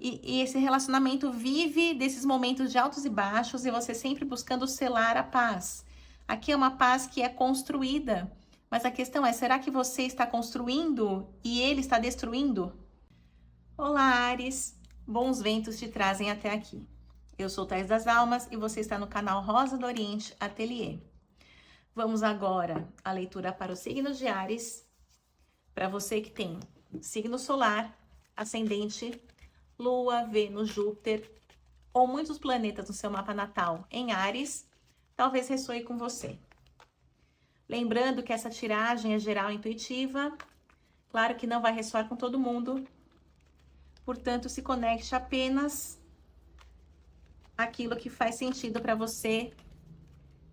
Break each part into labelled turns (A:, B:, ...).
A: E esse relacionamento vive desses momentos de altos e baixos e você sempre buscando selar a paz. Aqui é uma paz que é construída, mas a questão é, será que você está construindo e ele está destruindo? Olá, Ares! Bons ventos te trazem até aqui. Eu sou Thais das Almas e você está no canal Rosa do Oriente Ateliê. Vamos agora à leitura para os signos de Ares. Para você que tem signo solar, ascendente, Lua, Vênus, Júpiter ou muitos planetas no seu mapa natal em Áries, talvez ressoe com você. Lembrando que essa tiragem é geral e intuitiva, claro que não vai ressoar com todo mundo, portanto, se conecte apenas àquilo que faz sentido para você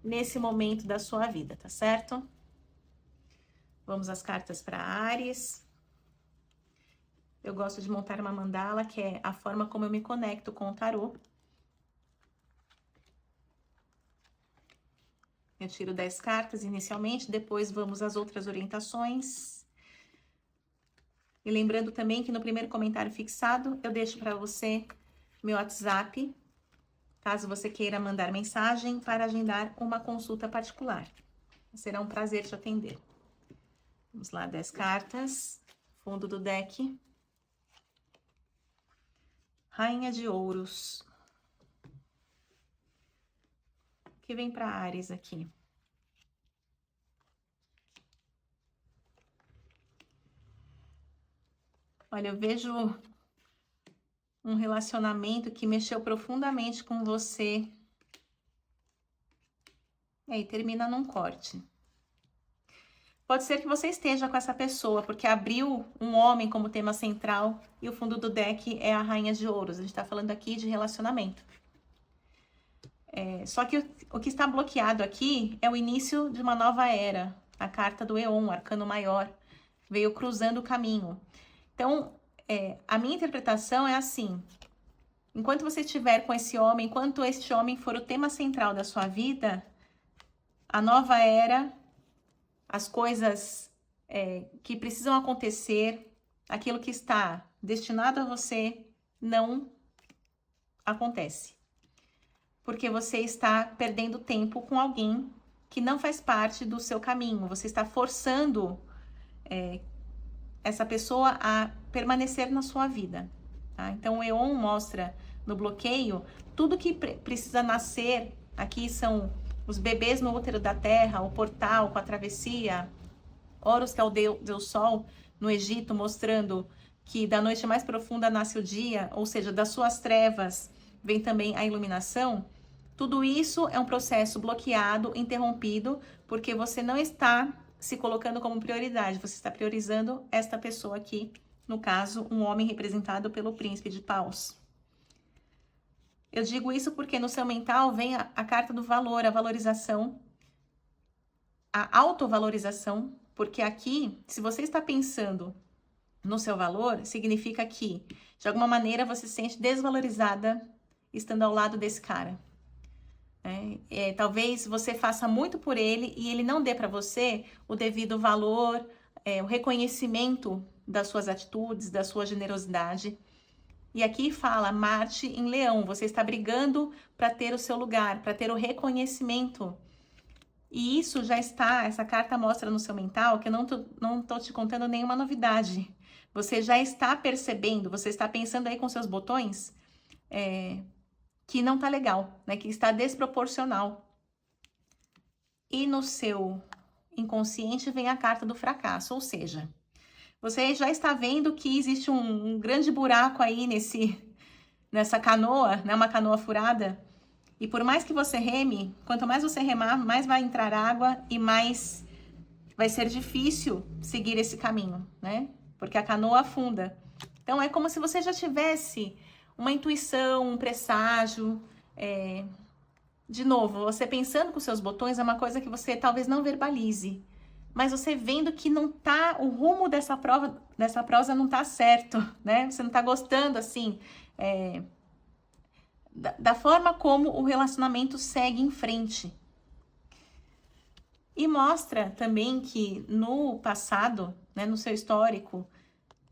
A: nesse momento da sua vida, tá certo? Vamos às cartas para Áries. Eu gosto de montar uma mandala, que é a forma como eu me conecto com o tarô. Eu tiro 10 cartas inicialmente, depois vamos às outras orientações. E lembrando também que no primeiro comentário fixado, eu deixo para você meu WhatsApp, caso você queira mandar mensagem para agendar uma consulta particular. Será um prazer te atender. Vamos lá, 10 cartas, fundo do deck. Rainha de Ouros. O que vem para Áries aqui? Olha, eu vejo um relacionamento que mexeu profundamente com você. E aí termina num corte. Pode ser que você esteja com essa pessoa, porque abriu um homem como tema central e o fundo do deck é a Rainha de Ouros. A gente tá falando aqui de relacionamento. Só que o que está bloqueado aqui é o início de uma nova era. A carta do Eon, o arcano maior, veio cruzando o caminho. Então, a minha interpretação é assim: enquanto você estiver com esse homem, enquanto este homem for o tema central da sua vida, a nova era, as coisas que precisam acontecer, aquilo que está destinado a você, não acontece. Porque você está perdendo tempo com alguém que não faz parte do seu caminho. Você está forçando essa pessoa a permanecer na sua vida. Tá? Então, o Eon mostra no bloqueio tudo que precisa nascer. Aqui são os bebês no útero da terra, o portal com a travessia, Horus, que é o Deus Sol, no Egito, mostrando que da noite mais profunda nasce o dia, ou seja, das suas trevas vem também a iluminação. Tudo isso é um processo bloqueado, interrompido, porque você não está se colocando como prioridade, você está priorizando esta pessoa aqui, no caso, um homem representado pelo príncipe de paus. Eu digo isso porque no seu mental vem a carta do valor, a valorização, a autovalorização, porque aqui, se você está pensando no seu valor, significa que, de alguma maneira, você se sente desvalorizada estando ao lado desse cara. Talvez você faça muito por ele e ele não dê para você o devido valor, o reconhecimento das suas atitudes, da sua generosidade. E aqui fala Marte em Leão, você está brigando para ter o seu lugar, para ter o reconhecimento. E isso já está, essa carta mostra no seu mental que eu não tô te contando nenhuma novidade. Você já está percebendo, você está pensando aí com seus botões, que não tá legal, né? Que está desproporcional. E no seu inconsciente vem a carta do fracasso, ou seja, você já está vendo que existe um grande buraco aí nessa canoa, né? Uma canoa furada. E por mais que você reme, quanto mais você remar, mais vai entrar água e mais vai ser difícil seguir esse caminho, né? Porque a canoa afunda. Então é como se você já tivesse uma intuição, um presságio. De novo, você pensando com seus botões é uma coisa que você talvez não verbalize, mas você vendo que não tá, o rumo dessa prosa não tá certo, né? Você não tá gostando, assim, da forma como o relacionamento segue em frente. E mostra também que no passado, né, no seu histórico,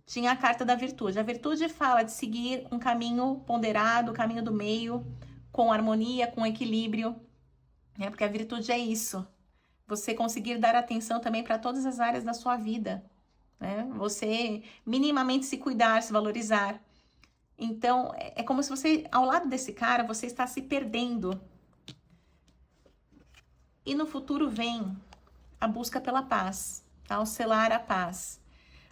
A: tinha a carta da virtude. A virtude fala de seguir um caminho ponderado, o caminho do meio, com harmonia, com equilíbrio, né? Porque a virtude é isso. Você conseguir dar atenção também para todas as áreas da sua vida, né? Você minimamente se cuidar, se valorizar. Então, é como se você, ao lado desse cara, você está se perdendo. E no futuro vem a busca pela paz, tá? O selar a paz.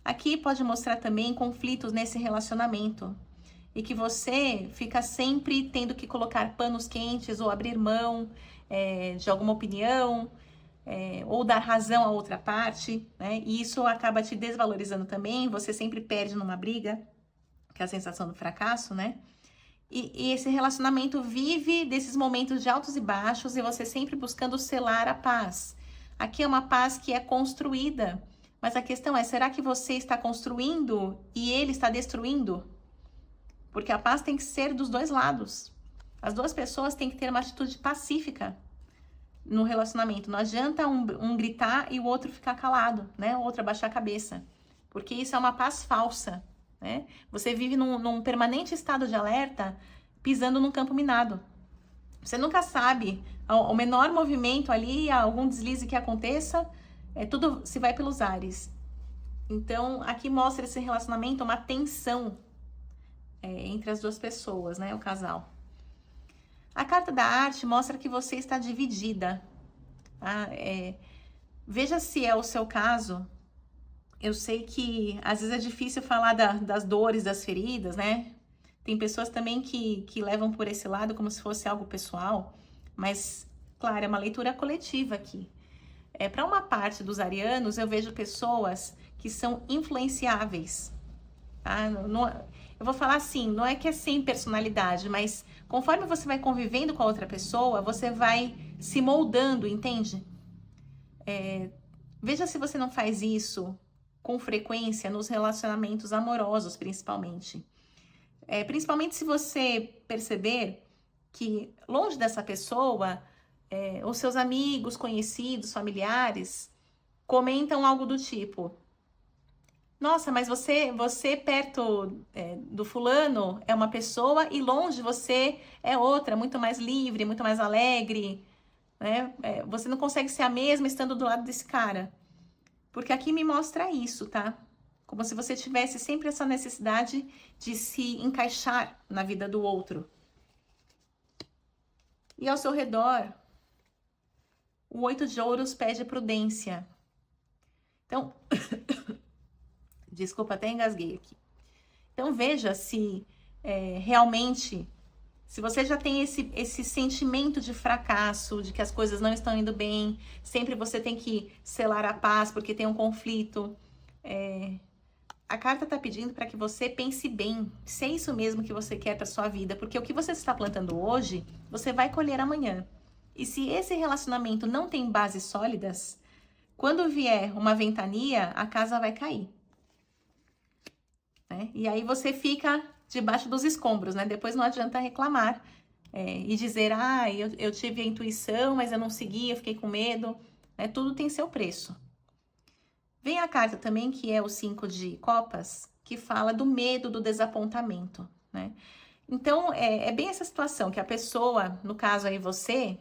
A: Aqui pode mostrar também conflitos nesse relacionamento e que você fica sempre tendo que colocar panos quentes ou abrir mão de alguma opinião ou dar razão a outra parte, né? E isso acaba te desvalorizando também, você sempre perde numa briga, que é a sensação do fracasso, né? E esse relacionamento vive desses momentos de altos e baixos e você sempre buscando selar a paz. Aqui é uma paz que é construída, mas a questão é, será que você está construindo e ele está destruindo? Porque a paz tem que ser dos dois lados. As duas pessoas têm que ter uma atitude pacífica no relacionamento. Não adianta um gritar e o outro ficar calado, né? O outro abaixar a cabeça. Porque isso é uma paz falsa, né? Você vive num permanente estado de alerta, pisando num campo minado. Você nunca sabe, o menor movimento ali, algum deslize que aconteça, tudo se vai pelos ares. Então, aqui mostra esse relacionamento, uma tensão entre as duas pessoas, né? O casal. A carta da arte mostra que você está dividida. Tá? Veja se é o seu caso. Eu sei que às vezes é difícil falar das dores, das feridas, né? Tem pessoas também que levam por esse lado como se fosse algo pessoal, mas, claro, é uma leitura coletiva aqui. Para uma parte dos arianos, eu vejo pessoas que são influenciáveis. Tá? Eu vou falar assim, não é que é sem personalidade, mas conforme você vai convivendo com a outra pessoa, você vai se moldando, entende? Veja se você não faz isso com frequência nos relacionamentos amorosos, principalmente. Principalmente se você perceber que longe dessa pessoa, os seus amigos, conhecidos, familiares, comentam algo do tipo: nossa, mas você perto do fulano é uma pessoa e longe você é outra, muito mais livre, muito mais alegre, né? Você não consegue ser a mesma estando do lado desse cara. Porque aqui me mostra isso, tá? Como se você tivesse sempre essa necessidade de se encaixar na vida do outro. E ao seu redor, o 8 de ouros pede prudência. Então, desculpa, até engasguei aqui. Então, veja se realmente, se você já tem esse sentimento de fracasso, de que as coisas não estão indo bem, sempre você tem que selar a paz porque tem um conflito. A carta está pedindo para que você pense bem, se é isso mesmo que você quer para sua vida, porque o que você está plantando hoje, você vai colher amanhã. E se esse relacionamento não tem bases sólidas, quando vier uma ventania, a casa vai cair. Né? E aí você fica debaixo dos escombros, né? Depois não adianta reclamar e dizer, eu tive a intuição, mas eu não segui, eu fiquei com medo. Né? Tudo tem seu preço. Vem a carta também, que é o 5 de copas, que fala do medo, do desapontamento, né? Então, é bem essa situação, que a pessoa, no caso aí você,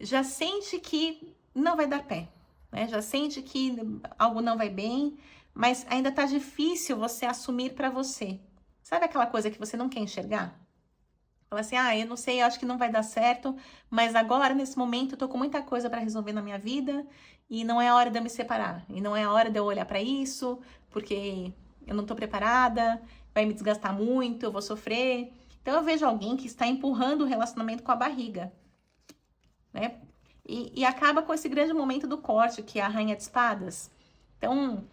A: já sente que não vai dar pé, né? Já sente que algo não vai bem, mas ainda tá difícil você assumir para você. Sabe aquela coisa que você não quer enxergar? Fala assim, eu não sei, eu acho que não vai dar certo, mas agora, nesse momento, eu tô com muita coisa para resolver na minha vida e não é a hora de eu me separar. E não é a hora de eu olhar para isso, porque eu não tô preparada, vai me desgastar muito, eu vou sofrer. Então, eu vejo alguém que está empurrando o relacionamento com a barriga, né? E acaba com esse grande momento do corte, que é a Rainha de Espadas. Então,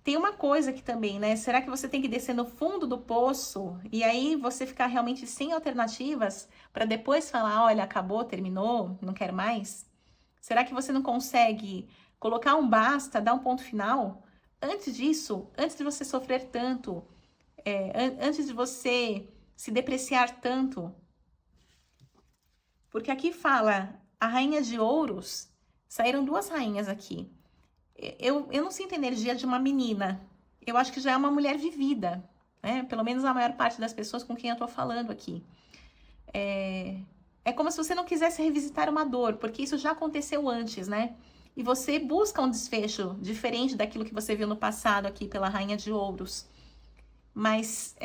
A: tem uma coisa aqui também, né? Será que você tem que descer no fundo do poço e aí você ficar realmente sem alternativas para depois falar, olha, acabou, terminou, não quero mais? Será que você não consegue colocar um basta, dar um ponto final? Antes disso, antes de você sofrer tanto, antes de você se depreciar tanto? Porque aqui fala a Rainha de Ouros, saíram duas rainhas aqui. eu não sinto energia de uma menina. Eu acho que já é uma mulher vivida, né? Pelo menos a maior parte das pessoas com quem eu tô falando aqui. É como se você não quisesse revisitar uma dor, porque isso já aconteceu antes, né? E você busca um desfecho diferente daquilo que você viu no passado aqui pela Rainha de Ouros. Mas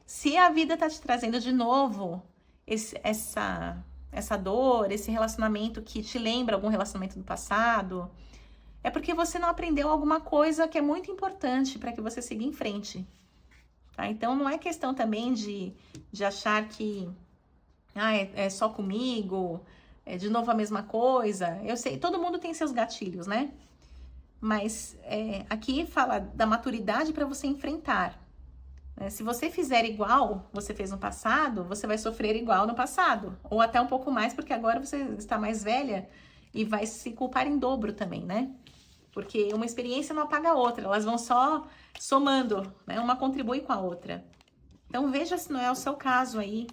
A: se a vida tá te trazendo de novo essa dor, esse relacionamento que te lembra algum relacionamento do passado, é porque você não aprendeu alguma coisa que é muito importante para que você siga em frente. Tá? Então não é questão também de achar que é só comigo, é de novo a mesma coisa. Eu sei, todo mundo tem seus gatilhos, né? Mas aqui fala da maturidade para você enfrentar. Né? Se você fizer igual você fez no passado, você vai sofrer igual no passado. Ou até um pouco mais, porque agora você está mais velha e vai se culpar em dobro também, né? Porque uma experiência não apaga a outra, elas vão só somando, né? Uma contribui com a outra. Então veja se não é o seu caso aí.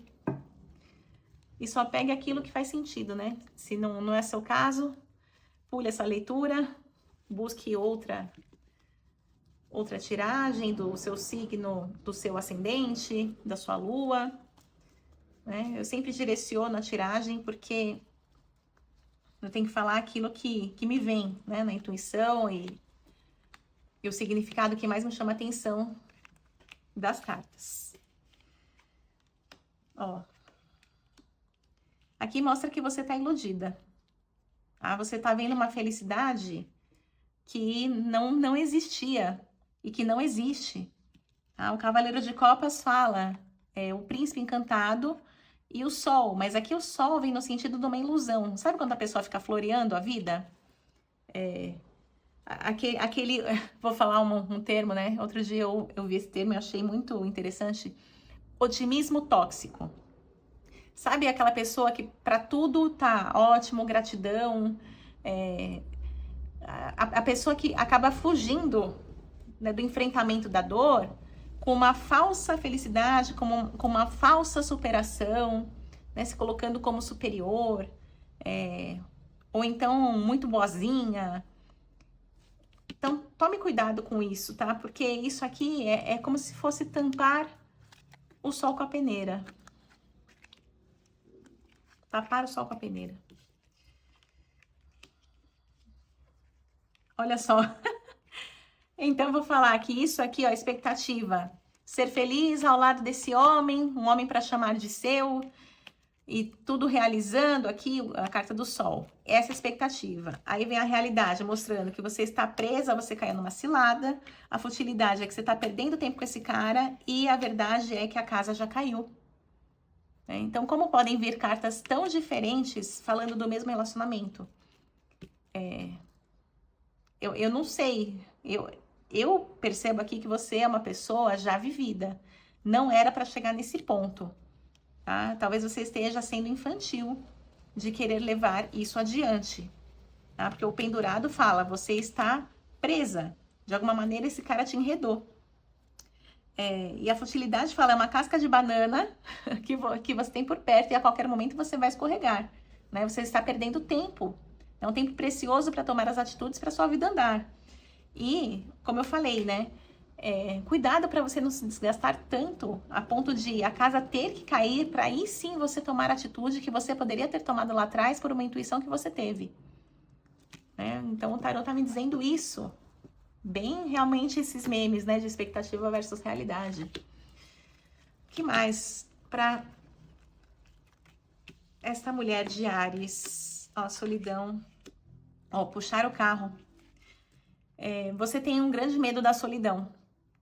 A: E só pegue aquilo que faz sentido, né? Se não é seu caso, pule essa leitura, busque outra tiragem do seu signo, do seu ascendente, da sua lua, né? Eu sempre direciono a tiragem porque eu tenho que falar aquilo que me vem, né? Na intuição e o significado que mais me chama a atenção das cartas. Ó. Aqui mostra que você tá iludida. Tá? Você tá vendo uma felicidade que não existia e que não existe. Tá? O Cavaleiro de Copas fala o príncipe encantado e o sol, mas aqui o sol vem no sentido de uma ilusão. Sabe quando a pessoa fica floreando a vida? Vou falar um termo, né? Outro dia eu vi esse termo e achei muito interessante. Otimismo tóxico. Sabe aquela pessoa que para tudo tá ótimo, gratidão, a pessoa que acaba fugindo, né, do enfrentamento da dor com uma falsa felicidade, com uma falsa superação, né, se colocando como superior, ou então muito boazinha. Então, tome cuidado com isso, tá? Porque isso aqui é como se fosse tampar o sol com a peneira. Tapar o sol com a peneira. Olha só. Então, eu vou falar que isso aqui, ó, expectativa. Ser feliz ao lado desse homem, um homem para chamar de seu, e tudo realizando aqui, a carta do sol. Essa expectativa. Aí vem a realidade, mostrando que você está presa, você caiu numa cilada. A futilidade é que você está perdendo tempo com esse cara, e a verdade é que a casa já caiu. Então, como podem vir cartas tão diferentes falando do mesmo relacionamento? Eu não sei. Eu percebo aqui que você é uma pessoa já vivida. Não era para chegar nesse ponto, tá? Talvez você esteja sendo infantil de querer levar isso adiante, tá? Porque o pendurado fala, você está presa. De alguma maneira, esse cara te enredou. E a futilidade fala, é uma casca de banana que você tem por perto e a qualquer momento você vai escorregar, né? Você está perdendo tempo. É um tempo precioso para tomar as atitudes para sua vida andar. E, como eu falei, né? Cuidado para você não se desgastar tanto a ponto de a casa ter que cair para aí sim você tomar a atitude que você poderia ter tomado lá atrás por uma intuição que você teve. Né? Então, o tarot tá me dizendo isso. Bem, realmente, esses memes, né? De expectativa versus realidade. O que mais? Para esta mulher de Áries. Ó, solidão. Ó, puxar o carro. Você tem um grande medo da solidão,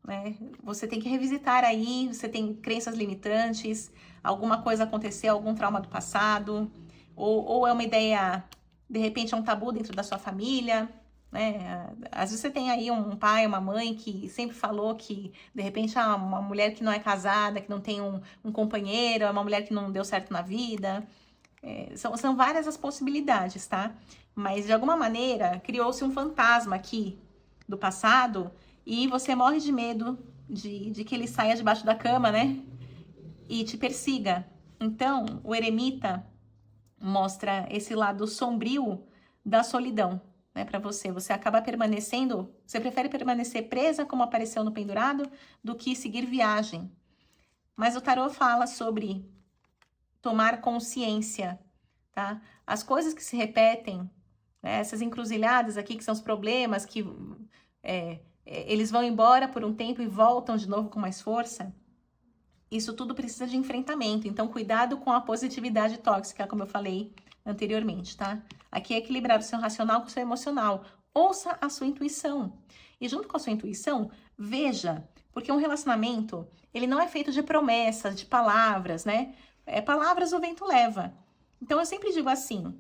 A: né? Você tem que revisitar aí, você tem crenças limitantes, alguma coisa aconteceu, algum trauma do passado, ou é uma ideia, de repente é um tabu dentro da sua família, né? Às vezes você tem aí um pai, uma mãe que sempre falou que, de repente, uma mulher que não é casada, que não tem um companheiro, é uma mulher que não deu certo na vida. São várias as possibilidades, tá? Mas, de alguma maneira, criou-se um fantasma aqui do passado e você morre de medo de que ele saia debaixo da cama, né? E te persiga. Então, o eremita mostra esse lado sombrio da solidão, né, para você. Você acaba permanecendo, você prefere permanecer presa, como apareceu no pendurado, do que seguir viagem. Mas o tarô fala sobre tomar consciência, tá? As coisas que se repetem, né, essas encruzilhadas aqui, que são os problemas, que eles vão embora por um tempo e voltam de novo com mais força. Isso tudo precisa de enfrentamento. Então, cuidado com a positividade tóxica, como eu falei anteriormente, tá? Aqui é equilibrar o seu racional com o seu emocional. Ouça a sua intuição. E junto com a sua intuição, veja, porque um relacionamento, ele não é feito de promessas, de palavras, né? Palavras o vento leva. Então, eu sempre digo assim,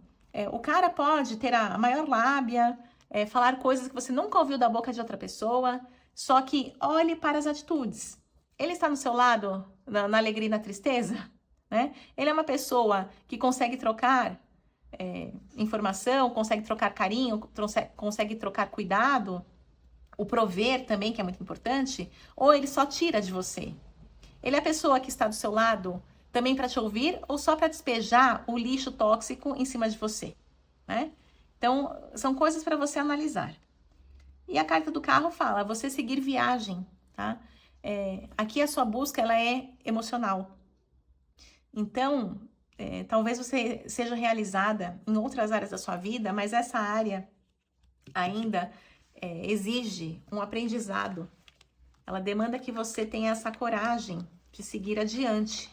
A: o cara pode ter a maior lábia, falar coisas que você nunca ouviu da boca de outra pessoa, só que olhe para as atitudes. Ele está no seu lado na alegria e na tristeza, né? Ele é uma pessoa que consegue trocar informação, consegue trocar carinho, consegue trocar cuidado, o prover também, que é muito importante, ou ele só tira de você? Ele é a pessoa que está do seu lado também para te ouvir ou só para despejar o lixo tóxico em cima de você, né? Então, são coisas para você analisar. E a carta do carro fala, você seguir viagem, tá? Aqui a sua busca, ela é emocional. Então, talvez você seja realizada em outras áreas da sua vida, mas essa área ainda exige um aprendizado. Ela demanda que você tenha essa coragem de seguir adiante.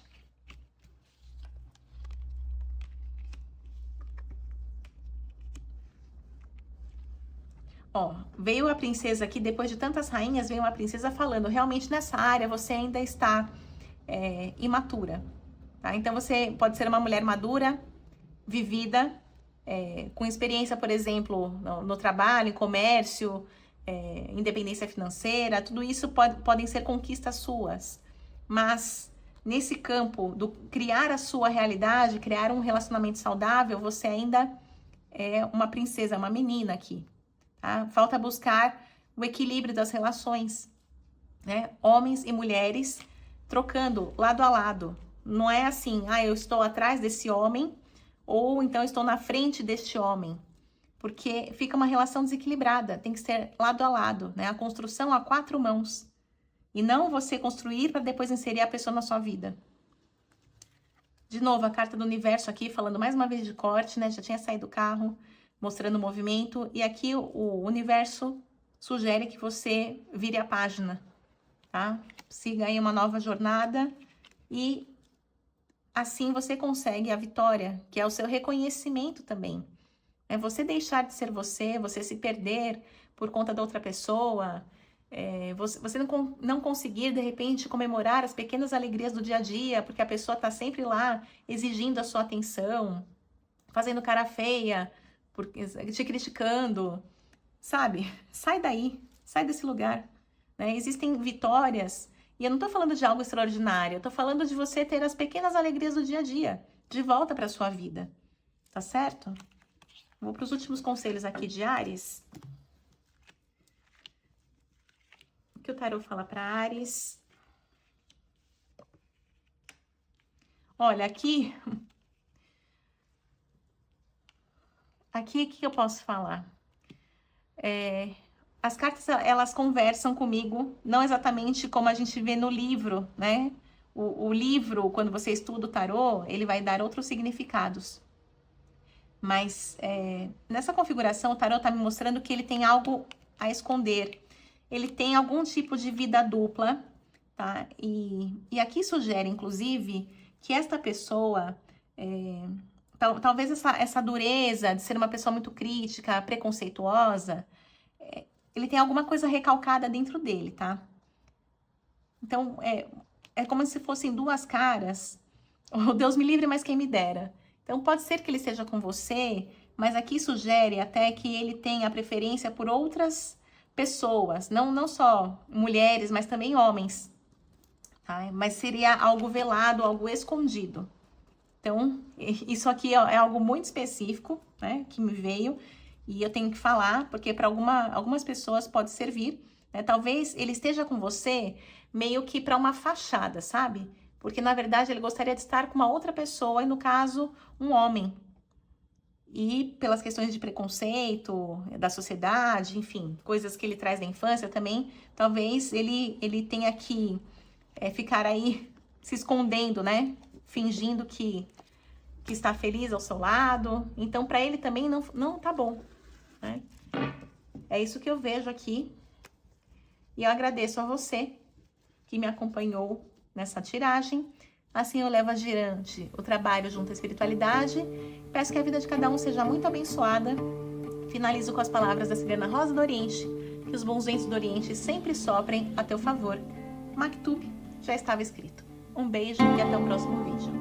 A: Ó, veio a princesa aqui, depois de tantas rainhas, veio uma princesa falando, realmente nessa área você ainda está imatura, tá? Então você pode ser uma mulher madura, vivida, com experiência, por exemplo, no trabalho, em comércio, independência financeira, tudo isso podem ser conquistas suas. Mas nesse campo do criar a sua realidade, criar um relacionamento saudável, você ainda é uma princesa, uma menina aqui. Tá? Falta buscar o equilíbrio das relações, né? Homens e mulheres trocando lado a lado. Não é assim, eu estou atrás desse homem ou então estou na frente deste homem. Porque fica uma relação desequilibrada, tem que ser lado a lado, né? A construção a 4 mãos. E não você construir para depois inserir a pessoa na sua vida. De novo, a carta do universo aqui, falando mais uma vez de corte, né? Já tinha saído do carro, mostrando o movimento. E aqui o universo sugere que você vire a página, tá? Siga aí uma nova jornada e assim você consegue a vitória, que é o seu reconhecimento também. É você deixar de ser você se perder por conta da outra pessoa, você não conseguir, de repente, comemorar as pequenas alegrias do dia a dia, porque a pessoa está sempre lá exigindo a sua atenção, fazendo cara feia, te criticando, sabe? Sai daí, sai desse lugar, né? Existem vitórias, e eu não tô falando de algo extraordinário, eu tô falando de você ter as pequenas alegrias do dia a dia, de volta para sua vida, tá certo? Vou para os últimos conselhos aqui de Áries. O que o tarô fala para Áries? Olha, aqui... Aqui, o que eu posso falar? As cartas, elas conversam comigo, não exatamente como a gente vê no livro, né? O livro, quando você estuda o tarô, ele vai dar outros significados. Mas nessa configuração, o tarô está me mostrando que ele tem algo a esconder. Ele tem algum tipo de vida dupla, tá? E aqui sugere, inclusive, que esta pessoa... talvez essa dureza de ser uma pessoa muito crítica, preconceituosa, ele tem alguma coisa recalcada dentro dele, tá? Então, é como se fossem 2 caras. Oh, Deus me livre, mas quem me dera. Então, pode ser que ele esteja com você, mas aqui sugere até que ele tenha preferência por outras pessoas, não só mulheres, mas também homens, tá? Mas seria algo velado, algo escondido. Então, isso aqui é algo muito específico, né, que me veio, e eu tenho que falar, porque para algumas pessoas pode servir, né? Talvez ele esteja com você meio que para uma fachada, sabe? Porque, na verdade, ele gostaria de estar com uma outra pessoa, e no caso, um homem. E pelas questões de preconceito da sociedade, enfim, coisas que ele traz da infância também, talvez ele tenha que ficar aí se escondendo, né? Fingindo que está feliz ao seu lado. Então, para ele também não tá bom, né? É isso que eu vejo aqui. E eu agradeço a você que me acompanhou nessa tiragem. Assim eu levo adiante o trabalho junto à espiritualidade. Peço que a vida de cada um seja muito abençoada. Finalizo com as palavras da Sibeliana Rosa do Oriente, que os bons ventos do Oriente sempre soprem a teu favor. Maktub já estava escrito. Um beijo e até o próximo vídeo.